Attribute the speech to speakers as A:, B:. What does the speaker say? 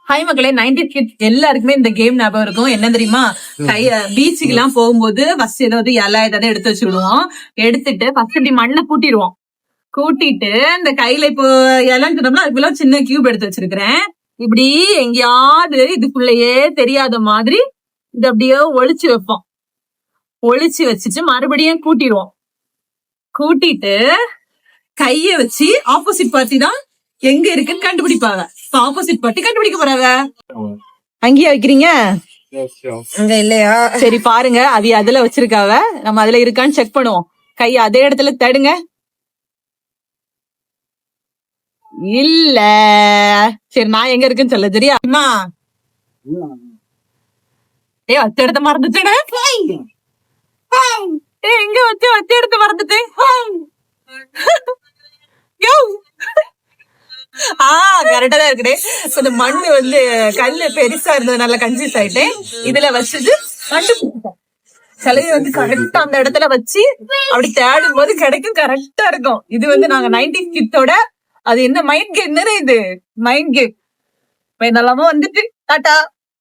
A: Hi மக்களே, 90s kids எல்லாருக்குமே இந்த கேம் ஞாபகம் இருக்கும். என்ன தெரியுமா? பீச்சுக்கு எல்லாம் போகும்போது ஃபர்ஸ்ட் ஏதாவது இலை ஏதாவது எடுத்து வச்சு விடுவோம். எடுத்துட்டு ஃபர்ஸ்ட் இப்படி மண்ணை கூட்டிடுவோம். கூட்டிட்டு இந்த கையில இப்போ இலைன்னு சொன்னோம்னா அதுக்குள்ள சின்ன கியூப் எடுத்து வச்சிருக்கிறேன். இப்படி எங்கேயாவது இதுக்குள்ளேயே தெரியாத மாதிரி இது அப்படியே ஒளிச்சு வைப்போம். ஒளிச்சு வச்சுட்டு மறுபடியும் கூட்டிடுவோம். கூட்டிட்டு கைய வச்சு ஆப்போசிட் பார்ட்டி தான் எங்க இருக்குன்னு கண்டுபிடிப்பாங்க. ஆப்போசிட் பார்ட்டி கண்டுபிடிக்க போறாங்க. அங்கேயா வைக்கிறீங்க?
B: அங்க இல்லையா?
A: சரி பாருங்க, அது அதுல வச்சிருக்காவ. நம்ம அதுல இருக்கான்னு செக் பண்ணுவோம். கைய அதே இடத்துல தடுங்க. இல்ல. சரி, நான் எங்க இருக்குன்னு சொல்ல தெரியுமா? ஏ வச்ச இடத்த மறந்துட்டேன். எங்க வச்ச இடத்த மறந்துட்டேன். கரெக்டா தான் இருக்குது. இந்த மண்ணு வந்து கல்லு பெருசா இருந்ததுனால கன்ஃபியூஸ் ஆயிட்டேன். இதுல வச்சது கண்டுபிடிச்சேன். சிலையை வந்து கரெக்டா அந்த இடத்துல வச்சு அப்படி தேடும் போது கிடைக்கும். கரெக்டா இருக்கும். இது வந்து நாங்க 90s கிட்ஸோட அது என்ன மைண்ட் கேம் தானே, இது மைண்ட் கேம். இப்ப இதெல்லாம வந்துட்டு டாட்டா.